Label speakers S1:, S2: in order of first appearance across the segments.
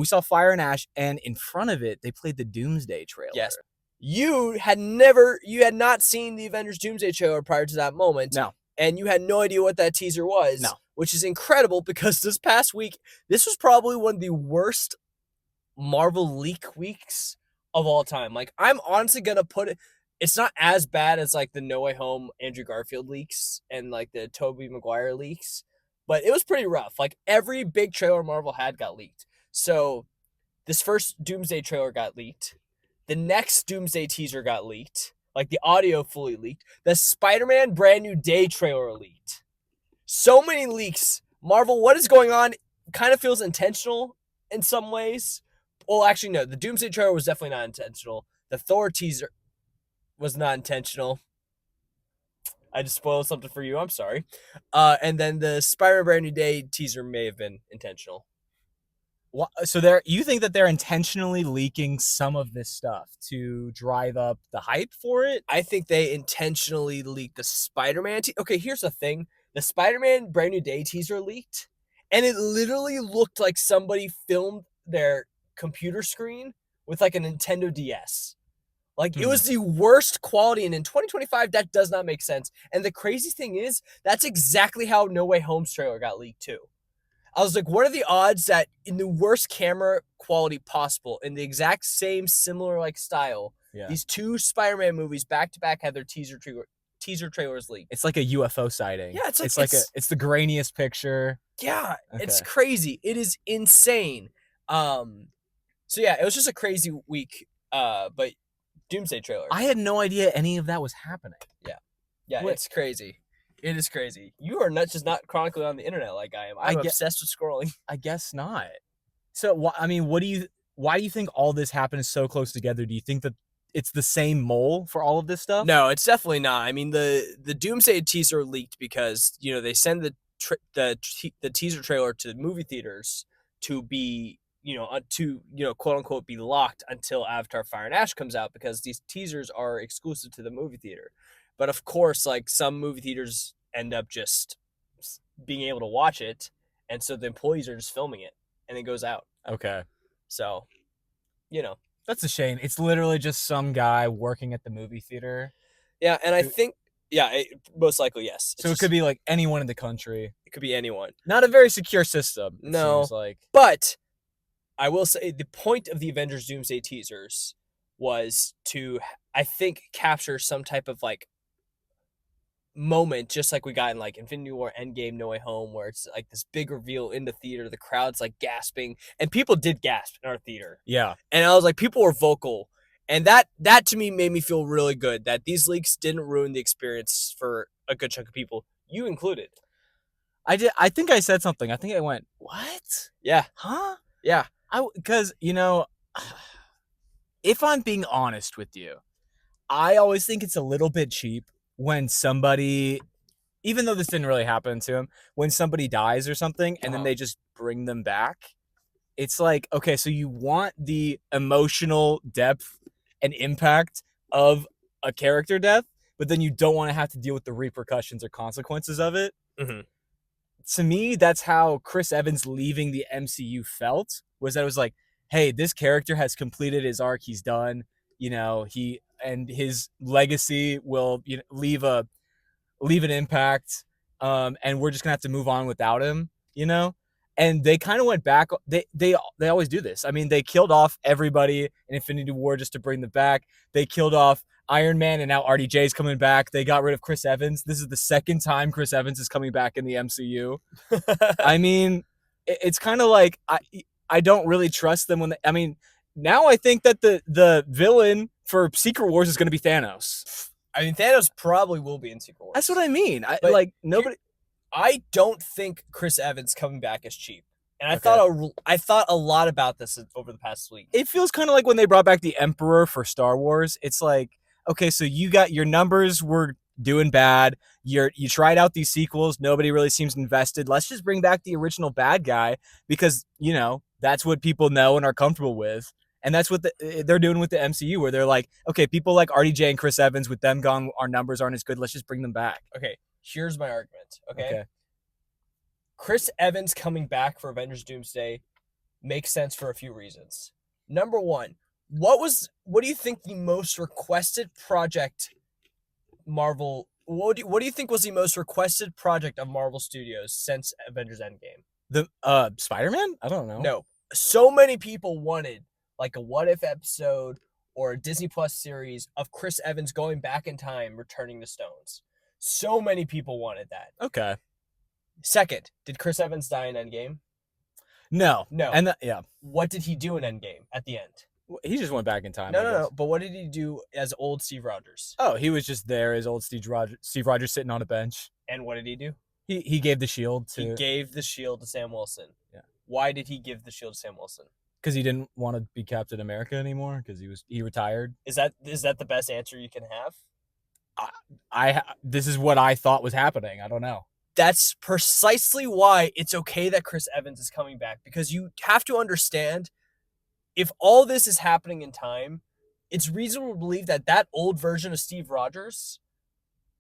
S1: We saw Fire and Ash, and in front of it, they played the Doomsday trailer.
S2: Yes. You had not seen the Avengers Doomsday trailer prior to that moment.
S1: No.
S2: And you had no idea what that teaser was.
S1: No.
S2: Which is incredible because this past week, this was probably one of the worst Marvel leak weeks of all time. Like, I'm honestly going to put it, it's not as bad as like the No Way Home Andrew Garfield leaks and like the Tobey Maguire leaks, but it was pretty rough. Like, every big trailer Marvel had got leaked. So this first Doomsday trailer got leaked. The next Doomsday teaser got leaked. Like, the audio fully leaked. The Spider-Man Brand New Day trailer leaked. So many leaks. Marvel, what is going on? Kind of feels intentional in some ways. Well, actually, no. The Doomsday trailer was definitely not intentional. The Thor teaser was not intentional. I just spoiled something for you. I'm sorry. And then the Spider-Man Brand New Day teaser may have been intentional.
S1: So you think that they're intentionally leaking some of this stuff to drive up the hype for it?
S2: I think they intentionally leaked the Spider-Man okay, here's the thing. The Spider-Man Brand New Day teaser leaked, and it literally looked like somebody filmed their computer screen with like a Nintendo DS. Like, it was the worst quality, and in 2025, that does not make sense. And the crazy thing is, that's exactly how No Way Home's trailer got leaked too. I was like, what are the odds that in the worst camera quality possible, in the exact same similar like style, these two Spider-Man movies back to back had their teaser trailers leaked?
S1: It's like a UFO sighting.
S2: Yeah, it's
S1: the grainiest picture.
S2: Yeah,
S1: Okay.
S2: It's crazy. It is insane. So yeah, it was just a crazy week. But Doomsday trailer.
S1: I had no idea any of that was happening.
S2: Yeah, it's crazy. It is crazy. You are not chronically on the internet like I am. I'm obsessed with scrolling.
S1: I guess not. So, why do you think all this happened so close together? Do you think that it's the same mole for all of this stuff?
S2: No, it's definitely not. I mean, the Doomsday teaser leaked because, they send the teaser trailer to movie theaters to be, quote unquote, be locked until Avatar Fire and Ash comes out, because these teasers are exclusive to the movie theater. But of course, like, some movie theaters end up just being able to watch it, and so the employees are just filming it, and it goes out.
S1: Okay.
S2: So,
S1: that's a shame. It's literally just some guy working at the movie theater.
S2: Yeah, and I think, most likely, yes.
S1: So it could be like anyone in the country.
S2: It could be anyone.
S1: Not a very secure system.
S2: No,
S1: seems like.
S2: But I will say the point of the Avengers Doomsday teasers was to, I think, capture some type of like moment, just like we got in like Infinity War, Endgame, No Way Home, where it's like this big reveal in the theater, the crowd's like gasping, and people did gasp in our theater.
S1: Yeah.
S2: And I was like, people were vocal, and that to me made me feel really good that these leaks didn't ruin the experience for a good chunk of people, you included.
S1: I think I said something. I think I went, what?
S2: Yeah.
S1: Huh?
S2: Yeah.
S1: Because, if I'm being honest with you, I always think it's a little bit cheap when somebody, even though this didn't really happen to him, when somebody dies or something and then they just bring them back. It's like, okay, so you want the emotional depth and impact of a character death, but then you don't want to have to deal with the repercussions or consequences of it.
S2: Mm-hmm.
S1: To me, that's how Chris Evans leaving the MCU felt, was that it was like, hey, this character has completed his arc. He's done. And his legacy will leave an impact, and we're just gonna have to move on without him, And they kind of went back. They always do this. I mean, they killed off everybody in Infinity War just to bring them back. They killed off Iron Man, and now RDJ's coming back. They got rid of Chris Evans. This is the second time Chris Evans is coming back in the MCU. I mean, it's kind of like I don't really trust them when now I think that the villain for Secret Wars is going to be Thanos.
S2: I mean, Thanos probably will be in Secret Wars.
S1: That's what I mean.
S2: I don't think Chris Evans coming back is cheap. And I thought a lot about this over the past week.
S1: It feels kind of like when they brought back the Emperor for Star Wars. It's like, okay, so you got your numbers were doing bad. You tried out these sequels. Nobody really seems invested. Let's just bring back the original bad guy because, that's what people know and are comfortable with. And that's what they're doing with the MCU, where they're like, okay, people like RDJ and Chris Evans, with them gone, our numbers aren't as good. Let's just bring them back.
S2: Okay, here's my argument, okay? Chris Evans coming back for Avengers Doomsday makes sense for a few reasons. Number one, what do you think the most requested project Marvel what do you think was the most requested project of Marvel Studios since Avengers Endgame?
S1: The Spider-Man? I don't know.
S2: No. So many people wanted like a what if episode or a Disney Plus series of Chris Evans going back in time returning the stones. So many people wanted that.
S1: Okay.
S2: Second, did Chris Evans die in Endgame?
S1: No.
S2: No.
S1: And yeah.
S2: What did he do in Endgame at the end?
S1: He just went back in time.
S2: No. But what did he do as old Steve Rogers?
S1: Oh, he was just there as old Steve Rogers sitting on a bench.
S2: And what did he do?
S1: He gave the shield to.
S2: He gave the shield to Sam Wilson.
S1: Yeah.
S2: Why did he give the shield to Sam Wilson?
S1: Because he didn't want to be Captain America anymore. Because he retired.
S2: Is that the best answer you can have?
S1: This is what I thought was happening. I don't know.
S2: That's precisely why it's okay that Chris Evans is coming back, because you have to understand, if all this is happening in time, it's reasonable to believe that that old version of Steve Rogers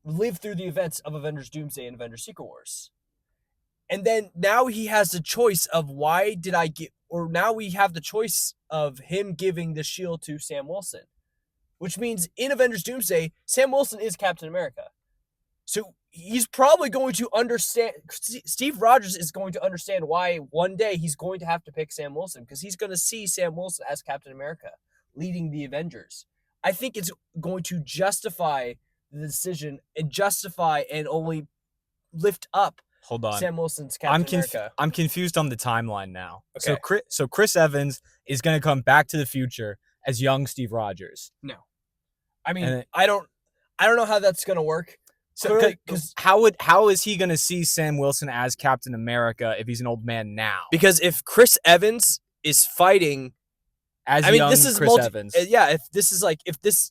S2: lived through the events of Avengers Doomsday and Avengers Secret Wars. And then now he has the choice of now we have the choice of him giving the shield to Sam Wilson, which means in Avengers Doomsday, Sam Wilson is Captain America. So he's probably going to understand, Steve Rogers is going to understand why one day he's going to have to pick Sam Wilson, because he's going to see Sam Wilson as Captain America leading the Avengers. I think it's going to justify the decision and only lift up
S1: Hold on.
S2: Sam Wilson's Captain America.
S1: I'm confused on the timeline now.
S2: Okay.
S1: So Chris Evans is going to come back to the future as young Steve Rogers.
S2: No. I mean, I don't know how that's going to work.
S1: So, because how is he going to see Sam Wilson as Captain America if he's an old man now?
S2: Because if Chris Evans is fighting
S1: Chris Evans,
S2: yeah. If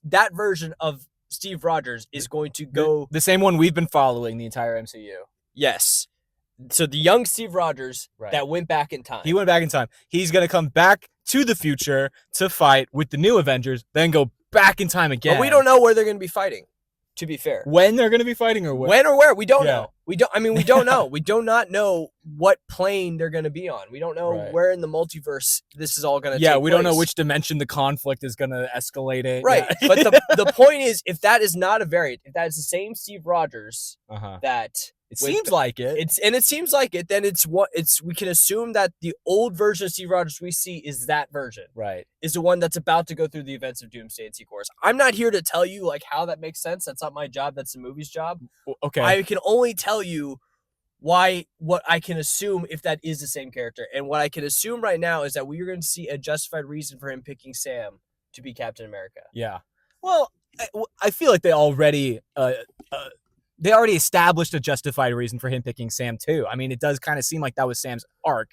S2: that version of Steve Rogers is going to go
S1: the same one we've been following the entire MCU.
S2: Yes. So the young Steve Rogers that went back in time.
S1: He went back in time. He's going to come back to the future to fight with the new Avengers, then go back in time again.
S2: But we don't know where they're going to be fighting. To be fair,
S1: when they're going to be fighting, or where?
S2: When or where, we don't know. We don't know. We do not know what plane they're going to be on. We don't know where in the multiverse this is all going to take place.
S1: We don't know which dimension the conflict is going to escalate it.
S2: Right.
S1: Yeah.
S2: But the point is, if that is not a variant, if that is the same Steve Rogers that
S1: it seems like it.
S2: It seems like it, then we can assume that the old version of Steve Rogers we see is that version.
S1: Right.
S2: Is the one that's about to go through the events of Doomsday and Secret Wars. I'm not here to tell you like how that makes sense. That's not my job. That's the movie's job.
S1: Okay.
S2: I can only tell you what I can assume if that is the same character. And what I can assume right now is that we are going to see a justified reason for him picking Sam to be Captain America.
S1: Yeah. Well, I feel like they already established a justified reason for him picking Sam too. I mean, it does kind of seem like that was Sam's arc.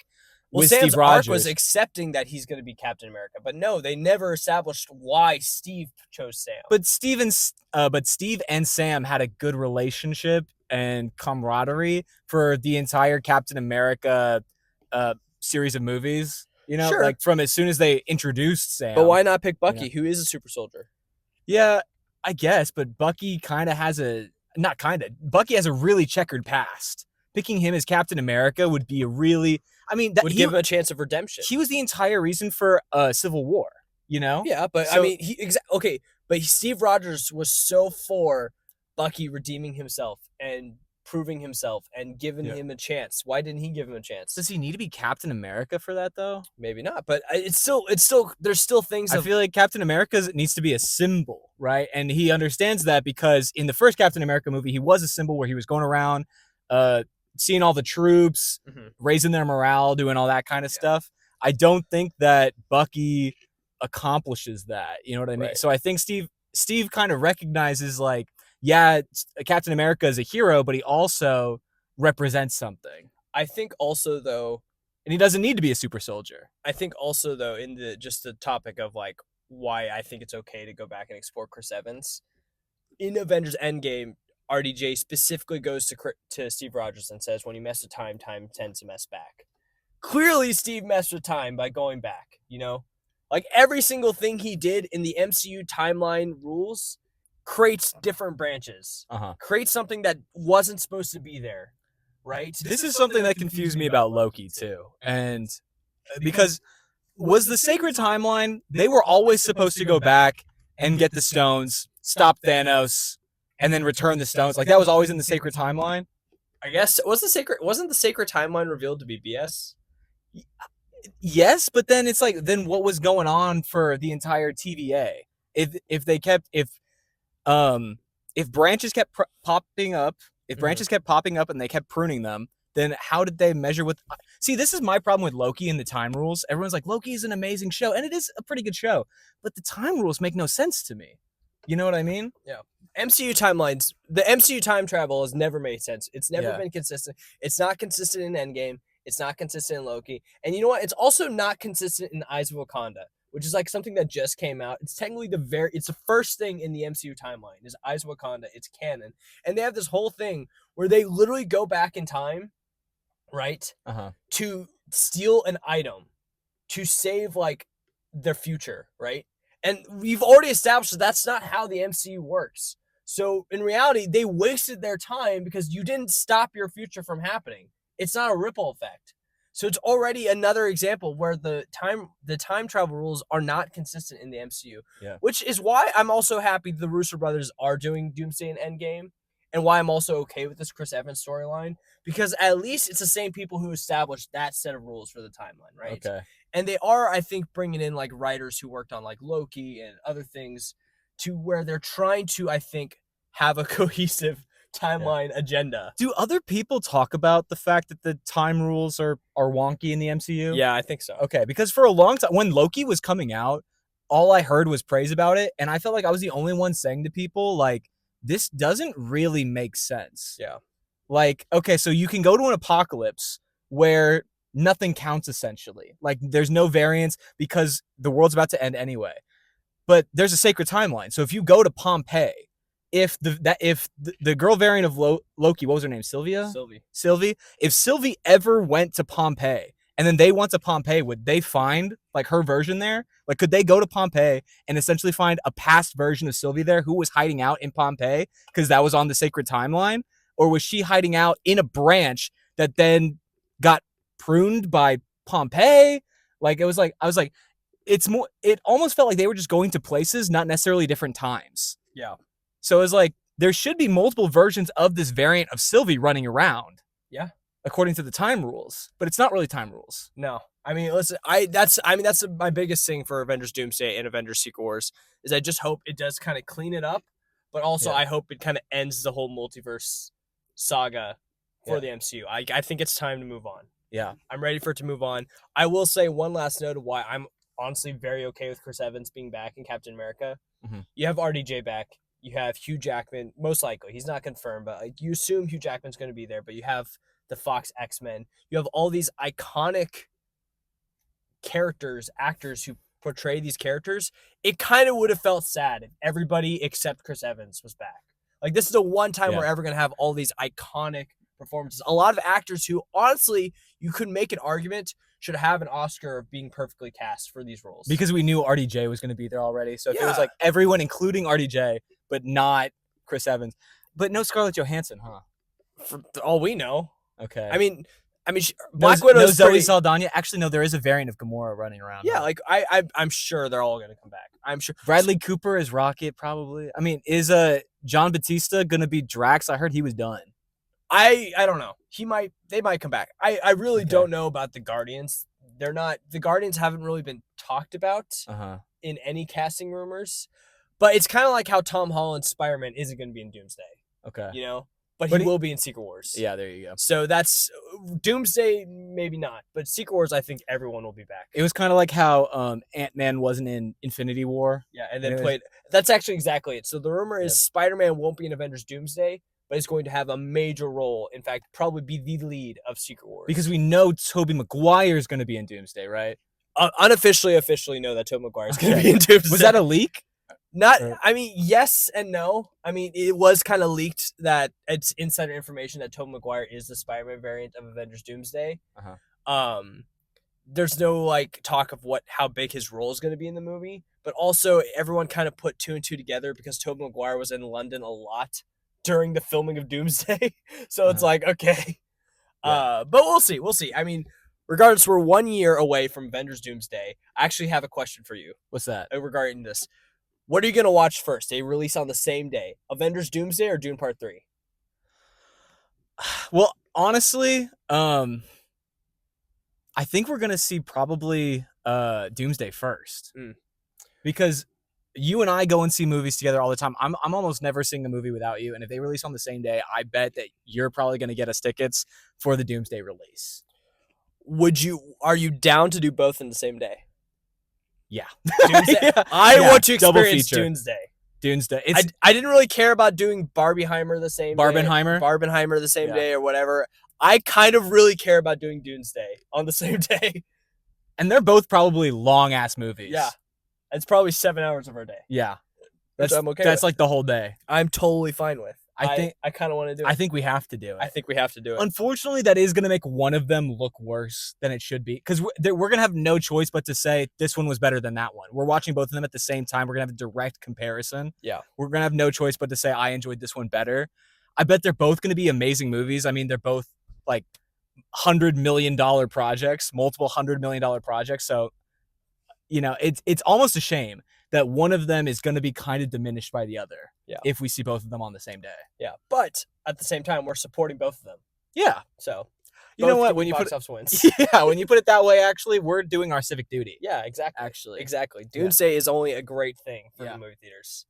S2: Well, Sam's arc was accepting that he's going to be Captain America, but no, they never established why Steve chose Sam.
S1: But Steve and Sam had a good relationship and camaraderie for the entire Captain America series of movies. You know, like from as soon as they introduced Sam.
S2: But why not pick Bucky, who is a super soldier?
S1: Yeah, I guess, but Bucky Bucky has a really checkered past. Picking him as Captain America would be would
S2: give him a chance of redemption.
S1: He was the entire reason for Civil War, you know?
S2: Yeah, but but Steve Rogers was so for Bucky redeeming himself and proving himself and giving him a chance. Why didn't he give him a chance?
S1: Does he need to be Captain America for that though?
S2: Maybe not, but it's still there's still things.
S1: I feel like Captain America needs to be a symbol, right? And he understands that because in the first Captain America movie, he was a symbol where he was going around seeing all the troops, raising their morale, doing all that kind of stuff. I don't think that Bucky accomplishes that. You know what I mean? Right. So I think Steve kind of recognizes like, yeah, Captain America is a hero, but he also represents something.
S2: I think also though,
S1: and he doesn't need to be a super soldier.
S2: I think also though, in the topic of like why I think it's okay to go back and explore Chris Evans in Avengers Endgame, RDJ specifically goes to Steve Rogers and says, when you mess with time tends to mess back. Clearly, Steve messed with time by going back, you know? Like, every single thing he did in the MCU timeline rules creates different branches. Creates something that wasn't supposed to be there, right?
S1: This is something that confused me about Loki, too. And because was the sacred timeline, they were always supposed to go back and get the stones, stop Thanos, and then return the stones. Like that was always in the sacred timeline.
S2: I guess wasn't the sacred timeline revealed to be BS?
S1: Yes, but then it's like, then what was going on for the entire TVA? If branches kept popping up, if branches kept popping up and they kept pruning them, then how did they measure with? See, this is my problem with Loki and the time rules. Everyone's like, Loki is an amazing show, and it is a pretty good show, but the time rules make no sense to me. You know what I mean?
S2: Yeah. MCU timelines, the MCU time travel has never made sense. It's never been consistent. It's not consistent in Endgame. It's not consistent in Loki. And you know what? It's also not consistent in Eyes of Wakanda, which is like something that just came out. It's technically it's the first thing in the MCU timeline is Eyes of Wakanda. It's canon. And they have this whole thing where they literally go back in time, right? To steal an item to save like their future, right? And we've already established that that's not how the MCU works. So in reality, they wasted their time because you didn't stop your future from happening. It's not a ripple effect. So it's already another example where the time travel rules are not consistent in the MCU.
S1: Yeah.
S2: Which is why I'm also happy the Russo brothers are doing Doomsday and Endgame, and why I'm also okay with this Chris Evans storyline, because at least it's the same people who established that set of rules for the timeline, right?
S1: Okay.
S2: And they are, I think, bringing in like writers who worked on like Loki and other things to where they're trying to, I think, have a cohesive timeline agenda.
S1: Do other people talk about the fact that the time rules are wonky in the MCU?
S2: Yeah, I think so.
S1: Okay, because for a long time, when Loki was coming out, all I heard was praise about it, and I felt like I was the only one saying to people, like, this doesn't really make sense.
S2: Yeah.
S1: Like, okay, so you can go to an apocalypse where nothing counts, essentially. Like, there's no variance because the world's about to end anyway. But there's a sacred timeline. So if you go to Pompeii, if the girl variant of Loki, what was her name? Sylvie. If Sylvie ever went to Pompeii and then they went to Pompeii, would they find like her version there? Like, could they go to Pompeii and essentially find a past version of Sylvie there who was hiding out in Pompeii because that was on the sacred timeline? Or was she hiding out in a branch that then got pruned by Pompeii? Like, I was like, it almost felt like they were just going to places, not necessarily different times.
S2: Yeah.
S1: So it was like, there should be multiple versions of this variant of Sylvie running around.
S2: Yeah.
S1: According to the time rules. But it's not really time rules.
S2: No. I mean, listen, that's my biggest thing for Avengers Doomsday and Avengers Secret Wars is I just hope it does kind of clean it up, but also I hope it kind of ends the whole multiverse saga for the MCU. I think it's time to move on.
S1: Yeah.
S2: I'm ready for it to move on. I will say one last note of why I'm honestly very okay with Chris Evans being back in Captain America.
S1: Mm-hmm.
S2: You have RDJ back. You have Hugh Jackman, most likely. He's not confirmed, but like, you assume Hugh Jackman's going to be there. But you have the Fox X-Men. You have all these iconic characters, actors who portray these characters. It kind of would have felt sad if everybody except Chris Evans was back. Like, this is the one time we're ever going to have all these iconic performances. A lot of actors who, honestly, you could make an argument should have an Oscar of being perfectly cast for these roles.
S1: Because we knew RDJ was going to be there already. So if it was like everyone, including RDJ, but not Chris Evans. But no Scarlett Johansson, huh?
S2: For all we know.
S1: Okay.
S2: I mean, Black Widow's
S1: Zoe Saldana. Actually, no, there is a variant of Gamora running around.
S2: Yeah, like I'm sure they're all gonna come back. I'm sure
S1: Bradley Cooper is Rocket, probably. I mean, is John Batista gonna be Drax? I heard he was done.
S2: I don't know. They might come back. I really don't know about the Guardians. The Guardians haven't really been talked about in any casting rumors. But it's kind of like how Tom Holland's Spider-Man isn't going to be in Doomsday. Okay. You know? But he will be in Secret Wars.
S1: Yeah, there you go.
S2: So that's Doomsday, maybe not. But Secret Wars, I think everyone will be back.
S1: It was kind of like how Ant-Man wasn't in Infinity War.
S2: Yeah, and then played. That's actually exactly it. So the rumor is Spider-Man won't be in Avengers Doomsday, but is going to have a major role. In fact, probably be the lead of Secret Wars.
S1: Because we know Tobey Maguire is going to be in Doomsday, right?
S2: Officially know that Tobey Maguire is going to be in Doomsday.
S1: Was that a leak?
S2: I mean, yes and no. I mean, it was kind of leaked that it's insider information that Tobey Maguire is the Spider-Man variant of Avengers Doomsday. There's no like talk of how big his role is going to be in the movie, but also everyone kind of put two and two together because Tobey Maguire was in London a lot during the filming of Doomsday. So it's like, okay. But we'll see. I mean, Regardless, we're 1 year away from Avengers Doomsday. I actually have a question for you
S1: What's that?
S2: regarding this. What are you gonna watch first? They release on the same day. Avengers Doomsday or Dune Part 3?
S1: Well, honestly, I think we're gonna see probably Doomsday first. Because you and I go and see movies together all the time. I'm almost never seeing a movie without you, and if they release on the same day, I bet that you're probably gonna get us tickets for the Doomsday release.
S2: Are you down to do both in the same day?
S1: Yeah.
S2: Doomsday.
S1: Yeah.
S2: I
S1: Yeah,
S2: want to
S1: double
S2: experience
S1: feature.
S2: Doomsday.
S1: Doomsday.
S2: I didn't really care about doing Barbenheimer the same
S1: Barbenheimer?
S2: the same
S1: Yeah.
S2: day or whatever. I kind of really care about doing Doomsday on the same day.
S1: And they're both probably long ass movies.
S2: Yeah. It's probably 7 hours of our day.
S1: Yeah.
S2: Which I'm okay
S1: That's
S2: with.
S1: like the whole day.
S2: I'm totally fine with.
S1: I
S2: kind of want to do it.
S1: I think we have to do it.
S2: I think we have to do it.
S1: Unfortunately, that is going to make one of them look worse than it should be, because we're going to have no choice but to say this one was better than that one. We're watching both of them at the same time. We're going to have a direct comparison.
S2: Yeah.
S1: We're going to have no choice but to say I enjoyed this one better. I bet they're both going to be amazing movies. I mean, they're both like $100 million projects, multiple $100 million projects. So, you know, it's almost a shame that one of them is going to be kind of diminished by the other.
S2: Yeah.
S1: If we see both of them on the same day.
S2: Yeah. But at the same time, we're supporting both of them.
S1: Yeah.
S2: So,
S1: you know what? When you put
S2: wins.
S1: yeah, when you put it that way, actually, we're doing our civic duty.
S2: Yeah, exactly.
S1: Actually,
S2: exactly. Doomsday is only a great thing for the movie theaters.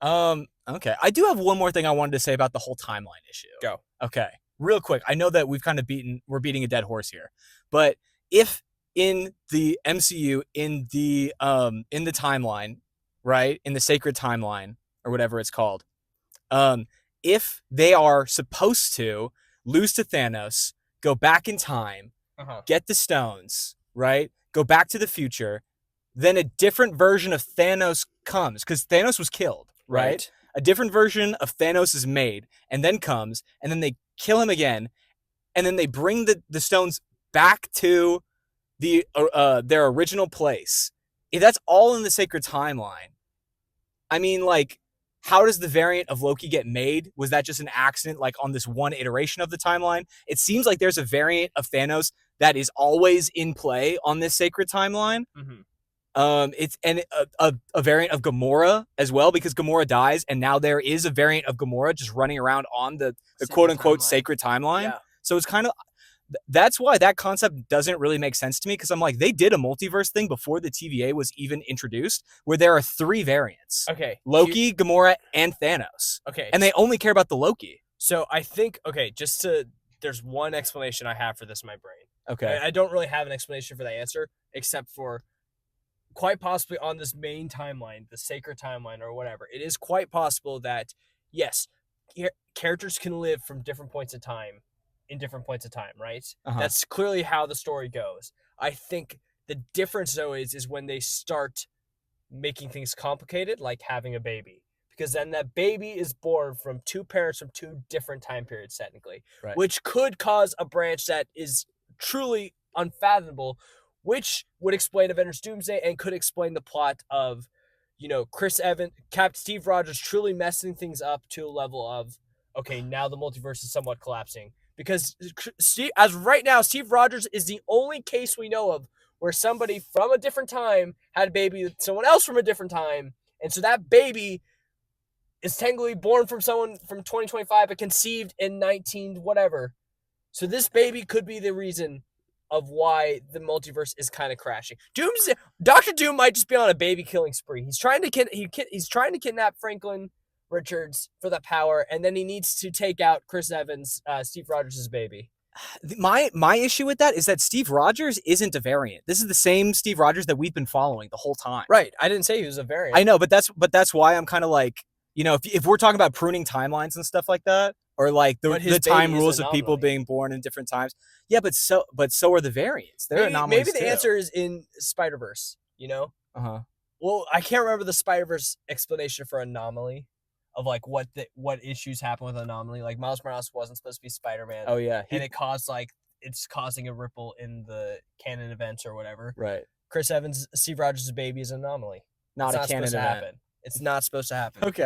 S1: Okay. I do have one more thing I wanted to say about the whole timeline issue.
S2: Go.
S1: Okay. Real quick. I know that we've kind of we're beating a dead horse here, but if in the MCU, in the timeline, right, in the sacred timeline or whatever it's called, if they are supposed to lose to Thanos, go back in time, get the stones, right, go back to the future, then a different version of Thanos comes, because Thanos was killed, right? A different version of Thanos is made and then comes, and then they kill him again, and then they bring the stones back to their original place. If that's all in the sacred timeline, I mean, like, how does the variant of Loki get made? Was that just an accident, like, on this one iteration of the timeline? It seems like there's a variant of Thanos that is always in play on this sacred timeline. It's a variant of Gamora as well, because Gamora dies, and now there is a variant of Gamora just running around on the quote unquote sacred timeline. Yeah. So it's kind of, that's why that concept doesn't really make sense to me, because I'm like, they did a multiverse thing before the TVA was even introduced, where there are 3 variants.
S2: Okay.
S1: Loki, Gamora, and Thanos.
S2: Okay.
S1: And they only care about the Loki.
S2: So I think, there's one explanation I have for this in my brain.
S1: Okay.
S2: I don't really have an explanation for that answer, except for quite possibly on this main timeline, the sacred timeline or whatever, it is quite possible that, yes, characters can live from different points of time in different points of time, right? That's clearly how the story goes. I think the difference, though, is when they start making things complicated, like having a baby. Because then that baby is born from 2 parents from 2 different time periods, technically. Right. Which could cause a branch that is truly unfathomable, which would explain Avengers Doomsday and could explain the plot of, Chris Evans, Captain Steve Rogers truly messing things up to a level of, okay, now the multiverse is somewhat collapsing. Because as right now, Steve Rogers is the only case we know of where somebody from a different time had a baby with someone else from a different time. And so that baby is technically born from someone from 2025 but conceived in 19 whatever. So this baby could be the reason of why the multiverse is kind of crashing. Doctor Doom might just be on a baby killing spree. He's trying to kidnap Franklin Richards for the power, and then he needs to take out Chris Evans, Steve Rogers' baby.
S1: My issue with that is that Steve Rogers isn't a variant. This is the same Steve Rogers that we've been following the whole time.
S2: Right. I didn't say he was a variant.
S1: I know, but that's why I'm kind of like, if we're talking about pruning timelines and stuff like that, or like the time rules of people being born in different times. Yeah, but so are the variants. They're anomalies.
S2: Maybe the answer is in Spider-Verse, Well, I can't remember the Spider-Verse explanation for anomaly, of like what issues happen with anomaly. Like Miles Morales wasn't supposed to be Spider-Man.
S1: Oh yeah.
S2: And it's causing a ripple in the canon events or whatever.
S1: Right.
S2: Chris Evans, Steve Rogers' baby is an anomaly.
S1: Not a canon event.
S2: It's not supposed to happen.
S1: Okay.